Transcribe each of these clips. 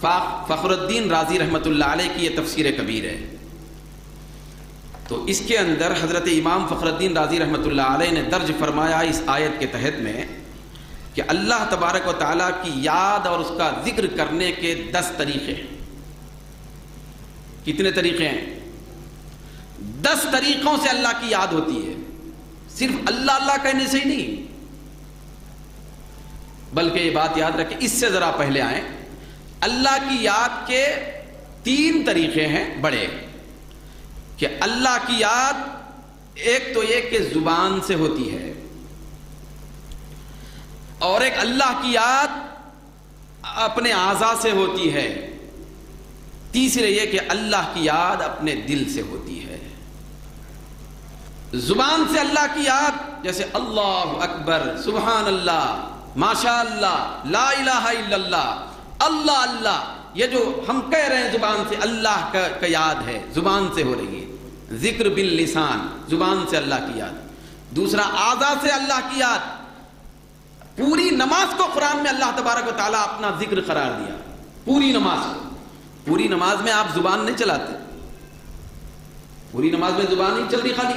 فخر الدین رازی رحمۃ اللہ علیہ کی یہ تفسیر کبیر ہے. تو اس کے اندر حضرت امام فخر الدین رازی رحمۃ اللہ علیہ نے درج فرمایا اس آیت کے تحت میں کہ اللہ تبارک و تعالیٰ کی یاد اور اس کا ذکر کرنے کے 10 طریقے ہیں. کتنے طریقے ہیں؟ 10 طریقوں سے اللہ کی یاد ہوتی ہے. صرف اللہ اللہ کہنے سے ہی نہیں، بلکہ یہ بات یاد رکھیں، اس سے ذرا پہلے آئیں. اللہ کی یاد کے 3 طریقے ہیں بڑے، کہ اللہ کی یاد ایک تو یہ کہ زبان سے ہوتی ہے، اور ایک اللہ کی یاد اپنے اعضاء سے ہوتی ہے، تیسرے یہ کہ اللہ کی یاد اپنے دل سے ہوتی ہے. زبان سے اللہ کی یاد جیسے اللہ اکبر، سبحان اللہ، ماشاء اللہ، لا الہ الا اللہ، اللہ اللہ، یہ جو ہم کہہ رہے ہیں زبان سے اللہ کا یاد ہے، زبان سے ہو رہی ہے. ذکر باللسان، زبان سے اللہ کی یاد. دوسرا اعضاء سے اللہ کی یاد. پوری نماز کو قرآن میں اللہ تبارک و تعالیٰ اپنا ذکر قرار دیا. پوری نماز کو، پوری نماز میں آپ زبان نہیں چلاتے، پوری نماز میں زبان نہیں چل رہی، خالی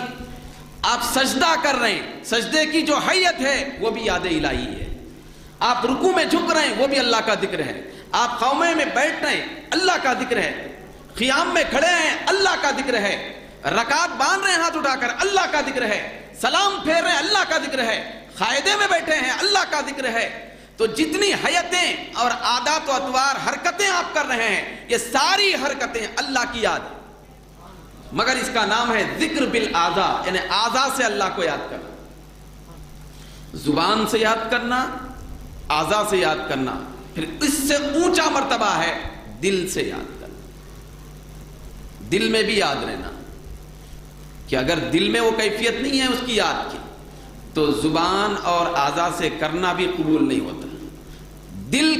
آپ سجدہ کر رہے ہیں، سجدے کی جو حیت ہے وہ بھی یاد الہی ہے. آپ رکوع میں جھک رہے ہیں وہ بھی اللہ کا ذکر ہے. آپ قومے میں بیٹھ رہے ہیں اللہ کا ذکر ہے. قیام میں کھڑے ہیں اللہ کا ذکر ہے. رکعت باندھ رہے ہیں ہاتھ اٹھا کر اللہ کا ذکر ہے. سلام پھیر رہے ہیں اللہ کا ذکر ہے. قاعدے میں بیٹھے ہیں اللہ کا ذکر ہے. تو جتنی حیتیں اور عادات و اطوار حرکتیں آپ کر رہے ہیں، یہ ساری حرکتیں اللہ کی یاد ہے. مگر اس کا نام ہے ذکر بالاعضاء، یعنی اعضاء سے اللہ کو یاد کرنا. زبان سے یاد کرنا، اعضاء سے یاد کرنا، پھر اس سے اونچا مرتبہ ہے دل سے یاد کرنا. دل میں بھی یاد رہنا، کہ اگر دل میں وہ کیفیت نہیں ہے اس کی یاد کی تو زبان اور اعضاء سے کرنا بھی قبول نہیں ہوتا. دل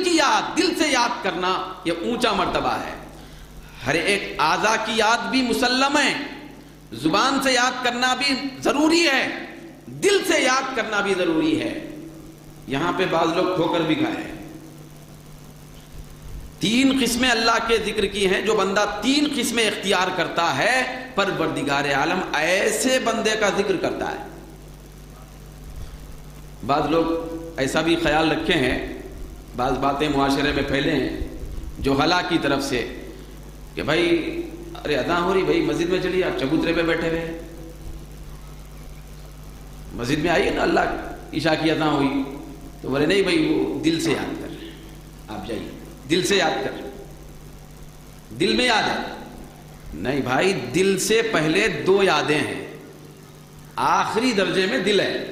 کی یاد، دل سے یاد کرنا یہ اونچا مرتبہ ہے. ہر ایک اعضاء کی یاد بھی مسلم ہے، زبان سے یاد کرنا بھی ضروری ہے، دل سے یاد کرنا بھی ضروری ہے. یہاں پہ بعض لوگ ٹھوکر بھی کھائے ہیں. 3 قسمیں اللہ کے ذکر کی ہیں. جو بندہ 3 قسمیں اختیار کرتا ہے، پروردگار عالم ایسے بندے کا ذکر کرتا ہے. بعض لوگ ایسا بھی خیال رکھے ہیں، بعض باتیں معاشرے میں پھیلے ہیں جو حلا کی طرف سے، کہ بھائی ارے اذان ہو رہی، بھائی مسجد میں چلیے، آپ چبوترے پہ بیٹھے ہوئے ہیں، مسجد میں آئیے نا، اللہ عشاء کی اذان ہوئی. تو بولے نہیں بھائی وہ دل سے یاد کر رہے ہیں، آپ جائیے دل سے یاد کر رہے ہیں، دل میں یاد ہے. نہیں بھائی، دل سے پہلے 2 یادیں ہیں، آخری درجے میں دل ہے.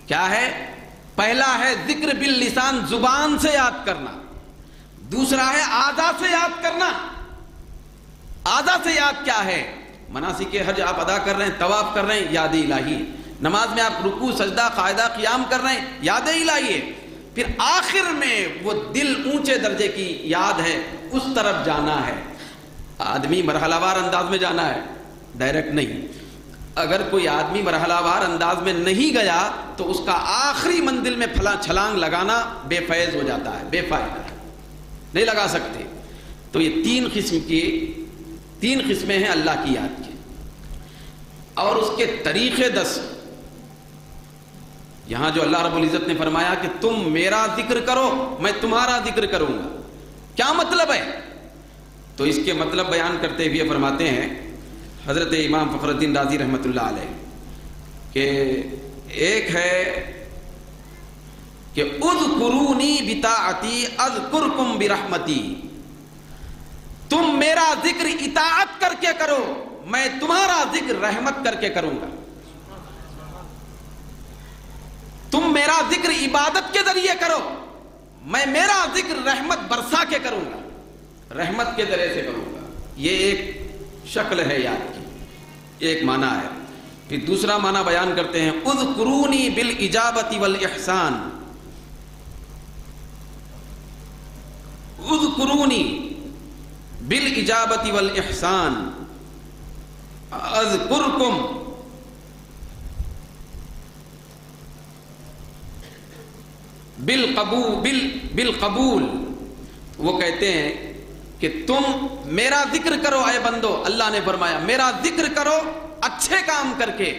کیا ہے؟ پہلا ہے ذکر باللسان، زبان سے یاد کرنا. دوسرا ہے اعضاء سے یاد کرنا. اعضاء سے یاد کیا ہے؟ مناسک حج آپ ادا کر رہے ہیں، طواف کر رہے ہیں، یاد الہی. نماز میں آپ رکوع، سجدہ، قاعدہ، قیام کر رہے ہیں، یاد الہی ہے. پھر آخر میں وہ دل اونچے درجے کی یاد ہے، اس طرف جانا ہے. آدمی مرحلہ وار انداز میں جانا ہے، ڈائریکٹ نہیں. اگر کوئی آدمی مرحلہ وار انداز میں نہیں گیا تو اس کا آخری منزل میں چھلانگ لگانا بے فیض ہو جاتا ہے، بے فائدہ ہے، نہیں لگا سکتے. تو یہ 3 قسمیں ہیں اللہ کی یاد کی، اور اس کے طریقے 10. یہاں جو اللہ رب العزت نے فرمایا کہ تم میرا ذکر کرو میں تمہارا ذکر کروں گا، کیا مطلب ہے؟ تو اس کے مطلب بیان کرتے ہوئے فرماتے ہیں حضرت امام فخر الدین رازی رحمۃ اللہ علیہ کہ ایک ہے کہ اذکرونی بطاعتی اذکرکم برحمتی، تم میرا ذکر اطاعت کر کے کرو، میں تمہارا ذکر رحمت کر کے کروں گا. تم میرا ذکر عبادت کے ذریعے کرو، میں میرا ذکر رحمت برسا کے کروں گا، رحمت کے ذریعے سے کروں گا. یہ ایک شکل ہے یاد کی، ایک معنی ہے. پھر دوسرا معنی بیان کرتے ہیں اذکرونی بالاجابۃ والاحسان. اذکرونی بالاجابۃ والاحسان اذکرکم بالقبول. وہ کہتے ہیں کہ تم میرا ذکر کرو اے بندو، اللہ نے فرمایا میرا ذکر کرو اچھے کام کر کے،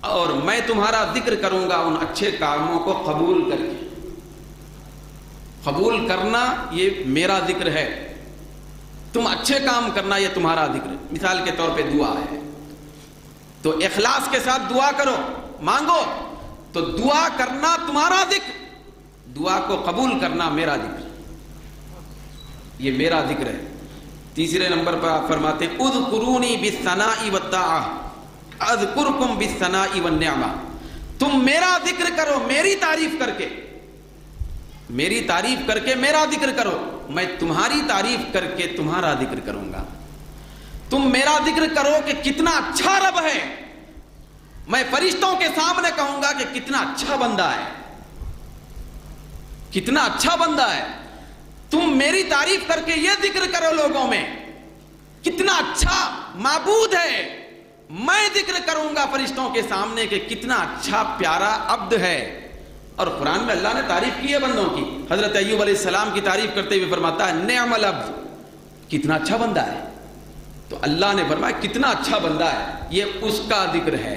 اور میں تمہارا ذکر کروں گا ان اچھے کاموں کو قبول کر کے۔ قبول کرنا یہ میرا ذکر ہے، تم اچھے کام کرنا یہ تمہارا ذکر ہے۔ مثال کے طور پہ دعا ہے، تو اخلاص کے ساتھ دعا کرو، مانگو، تو دعا کرنا تمہارا ذکر، دعا کو قبول کرنا میرا ذکر، یہ میرا ذکر ہے۔ تیسرے نمبر پر آپ فرماتے ہیں اذکرونی بالثناء والطاعہ اذکرکم بالثناء والنعمہ، تم میرا ذکر کرو میری تعریف کر کے، میری تعریف کر کے میرا ذکر کرو، میں تمہاری تعریف کر کے تمہارا ذکر کروں گا۔ تم میرا ذکر کرو کہ کتنا اچھا رب ہے، میں فرشتوں کے سامنے کہوں گا کہ کتنا اچھا بندہ ہے، کتنا اچھا بندہ ہے۔ تم میری تعریف کر کے یہ ذکر کرو لوگوں میں، کتنا اچھا معبود ہے، میں ذکر کروں گا فرشتوں کے سامنے کہ کتنا اچھا پیارا عبد ہے۔ اور قرآن میں اللہ نے تعریف کی ہے بندوں کی، حضرت ایوب علیہ السلام کی تعریف کرتے ہوئے فرماتا ہے نعم العبد، کتنا اچھا بندہ ہے۔ تو اللہ نے فرمایا کتنا اچھا بندہ ہے، یہ اس کا ذکر ہے،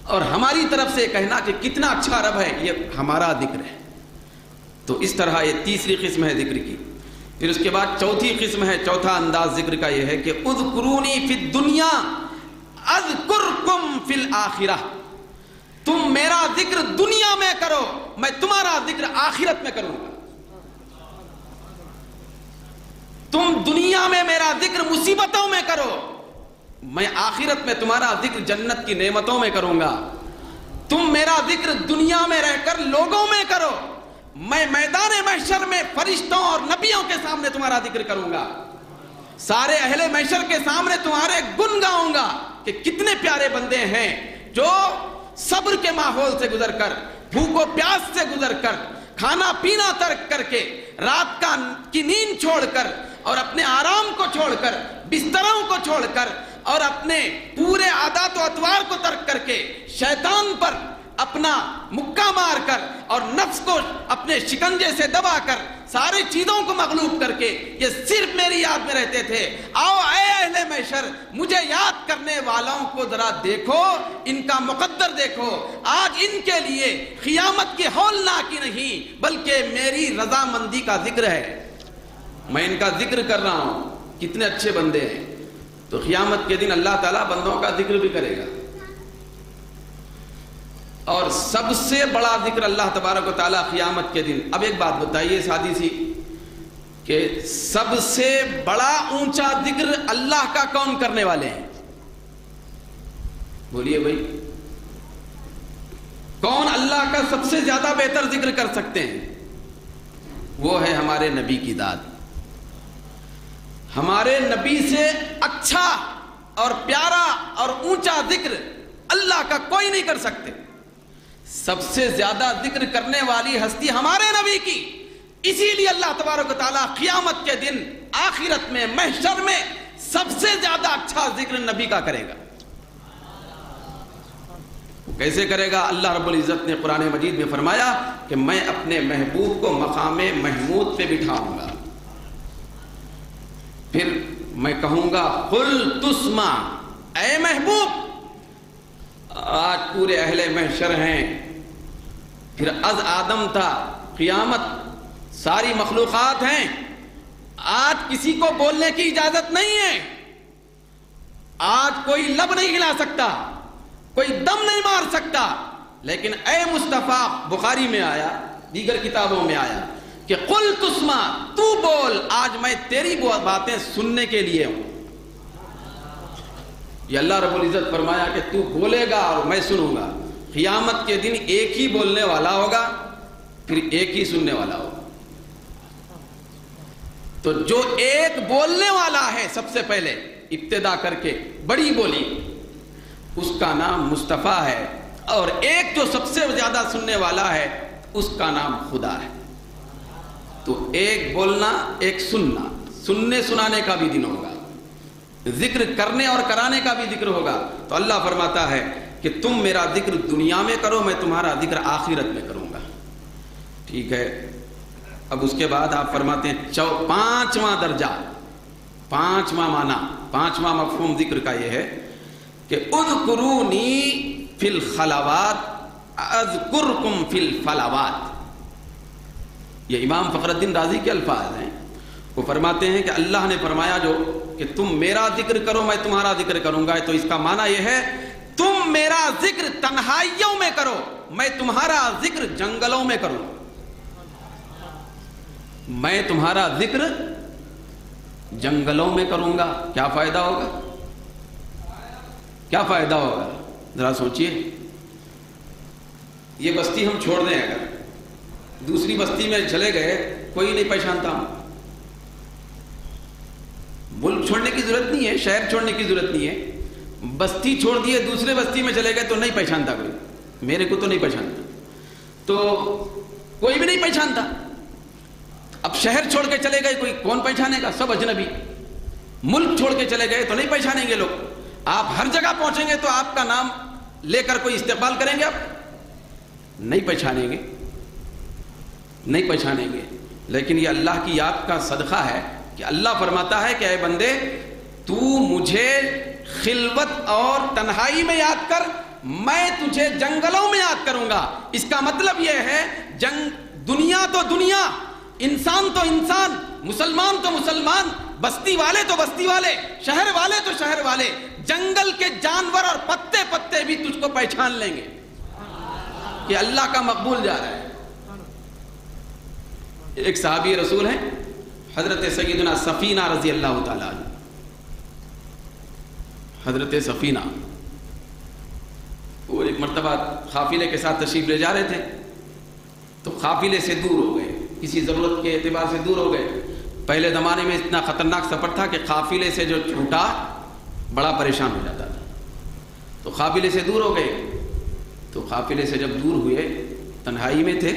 اور ہماری طرف سے کہنا کہ کتنا اچھا رب ہے یہ ہمارا ذکر ہے۔ تو اس طرح یہ تیسری قسم ہے ذکر کی۔ پھر اس کے بعد چوتھی قسم ہے، چوتھا انداز ذکر کا یہ ہے کہ اذکرونی فی الدنیا اذکرکم فی الآخرہ، تم میرا ذکر دنیا میں کرو، میں تمہارا ذکر آخرت میں کروں گا۔ تم دنیا میں میرا ذکر مصیبتوں میں کرو، میں آخرت میں تمہارا ذکر جنت کی نعمتوں میں کروں گا۔ تم میرا ذکر دنیا میں رہ کر لوگوں میں کرو، میں میدان محشر میں فرشتوں اور نبیوں کے سامنے تمہارا ذکر کروں گا، سارے اہل محشر کے سامنے تمہارے گن گاؤں گا کہ کتنے پیارے بندے ہیں جو صبر کے ماحول سے گزر کر، بھوک و پیاس سے گزر کر، کھانا پینا ترک کر کے، رات کی نیند چھوڑ کر اور اپنے آرام کو چھوڑ کر، بستروں کو چھوڑ کر اور اپنے پورے عادات و اطوار کو ترک کر کے شیطان پر اپنا مکہ مار کر اور نفس کو اپنے شکنجے سے دبا کر ساری چیزوں کو مغلوب کر کے یہ صرف میری یاد میں رہتے تھے۔ آؤ اے اہل محشر، مجھے یاد کرنے والوں کو ذرا دیکھو، ان کا مقدر دیکھو، آج ان کے لیے قیامت کی ہولناکی نہیں بلکہ میری رضامندی کا ذکر ہے، میں ان کا ذکر کر رہا ہوں، کتنے اچھے بندے ہیں۔ تو قیامت کے دن اللہ تعالیٰ بندوں کا ذکر بھی کرے گا، اور سب سے بڑا ذکر اللہ تبارک و تعالیٰ قیامت کے دن۔ اب ایک بات بتائیے سادی سی کہ سب سے بڑا اونچا ذکر اللہ کا کون کرنے والے ہیں؟ بولیے بھائی، کون اللہ کا سب سے زیادہ بہتر ذکر کر سکتے ہیں؟ وہ ہے ہمارے نبی کی ذات۔ ہمارے نبی سے اچھا اور پیارا اور اونچا ذکر اللہ کا کوئی نہیں کر سکتے۔ سب سے زیادہ ذکر کرنے والی ہستی ہمارے نبی کی، اسی لیے اللہ تبارک و تعالیٰ قیامت کے دن آخرت میں محشر میں سب سے زیادہ اچھا ذکر نبی کا کرے گا۔ کیسے کرے گا؟ اللہ رب العزت نے قرآن مجید میں فرمایا کہ میں اپنے محبوب کو مقام محمود پہ بٹھاؤں گا، پھر میں کہوں گا قل تسمع، اے محبوب، آج پورے اہل محشر ہیں، پھر از آدم تھا قیامت ساری مخلوقات ہیں، آج کسی کو بولنے کی اجازت نہیں ہے، آج کوئی لب نہیں ہلا سکتا، کوئی دم نہیں مار سکتا، لیکن اے مصطفیٰ، بخاری میں آیا، دیگر کتابوں میں آیا کہ قل تسمع، تو بول، آج میں تیری باتیں سننے کے لیے ہوں۔ یہ اللہ رب العزت فرمایا کہ تو بولے گا اور میں سنوں گا۔ قیامت کے دن ایک ہی بولنے والا ہوگا، پھر ایک ہی سننے والا ہوگا۔ تو جو ایک بولنے والا ہے سب سے پہلے ابتدا کر کے بڑی بولی، اس کا نام مصطفیٰ ہے، اور ایک جو سب سے زیادہ سننے والا ہے اس کا نام خدا ہے۔ تو ایک بولنا، ایک سننا، سننے سنانے کا بھی دن ہوگا، ذکر کرنے اور کرانے کا بھی ذکر ہوگا۔ تو اللہ فرماتا ہے کہ تم میرا ذکر دنیا میں کرو، میں تمہارا ذکر آخرت میں کروں گا۔ ٹھیک ہے، اب اس کے بعد آپ فرماتے ہیں پانچواں درجہ، پانچواں معنی، پانچواں مفہوم ذکر کا یہ ہے کہ اذکرونی فی الخلوات اذکرکم فی الفلوات۔ یہ امام فخر الدین رازی کے الفاظ ہیں۔ وہ فرماتے ہیں کہ اللہ نے فرمایا جو کہ تم میرا ذکر کرو میں تمہارا ذکر کروں گا، تو اس کا معنی یہ ہے تم میرا ذکر تنہائیوں میں کرو، میں تمہارا ذکر جنگلوں میں کروں، میں تمہارا ذکر جنگلوں میں کروں گا۔ کیا فائدہ ہوگا؟ کیا فائدہ ہوگا؟ ذرا سوچئے۔ یہ بستی ہم چھوڑ دیں، اگر دوسری بستی میں چلے گئے کوئی نہیں پہچانتا، ملک چھوڑنے کی ضرورت نہیں ہے، شہر چھوڑنے کی ضرورت نہیں ہے، بستی چھوڑ دیے دوسرے بستی میں چلے گئے تو نہیں پہچانتا کوئی، میرے کو تو نہیں پہچانتا، تو کوئی بھی نہیں پہچانتا۔ اب شہر چھوڑ کے چلے گئے کوئی کون پہچانے گا؟ سب اجنبی۔ ملک چھوڑ کے چلے گئے تو نہیں پہچانیں گے لوگ۔ آپ ہر جگہ پہنچیں گے تو آپ کا نام لے کر کوئی استقبال کریں گے؟ آپ نہیں پہچانیں گے، نہیں پہچانیں گے۔ لیکن یہ اللہ کی یاد کا صدقہ ہے کہ اللہ فرماتا ہے کہ اے بندے تو مجھے خلوت اور تنہائی میں یاد کر، میں تجھے جنگلوں میں یاد کروں گا۔ اس کا مطلب یہ ہے دنیا تو دنیا، انسان تو انسان، مسلمان تو مسلمان، بستی والے تو بستی والے، شہر والے تو شہر والے، جنگل کے جانور اور پتے پتے بھی تجھ کو پہچان لیں گے کہ اللہ کا مقبول جا رہا ہے۔ ایک صحابی رسول ہیں حضرت سیدنا سفینہ رضی اللہ تعالیٰ عنہ۔ حضرت سفینہ وہ ایک مرتبہ قافلے کے ساتھ تشریف لے جا رہے تھے، تو قافلے سے دور ہو گئے، کسی ضرورت کے اعتبار سے دور ہو گئے۔ پہلے زمانے میں اتنا خطرناک سفر تھا کہ قافلے سے جو چھوٹا بڑا پریشان ہو جاتا تھا، تو قافلے سے دور ہو گئے۔ تو قافلے سے جب دور ہوئے، تنہائی میں تھے،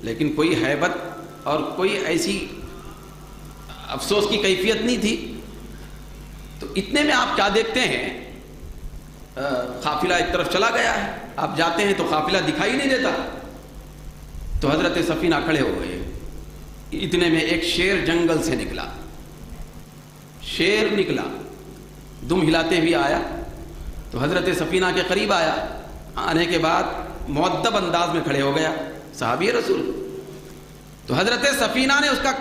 لیکن کوئی ہیبت اور کوئی ایسی افسوس کی کیفیت نہیں تھی۔ تو اتنے میں آپ کیا دیکھتے ہیں، قافلہ ایک طرف چلا گیا ہے، آپ جاتے ہیں تو قافلہ دکھائی نہیں دیتا۔ تو حضرت سفینہ کھڑے ہو گئے، اتنے میں ایک شیر جنگل سے نکلا، شیر نکلا، دم ہلاتے ہوئے آیا، تو حضرت سفینہ کے قریب آیا، آنے کے بعد مؤدب انداز میں کھڑے ہو گیا، صحابی رسول۔ تو حضرت سفینہ نے اس کا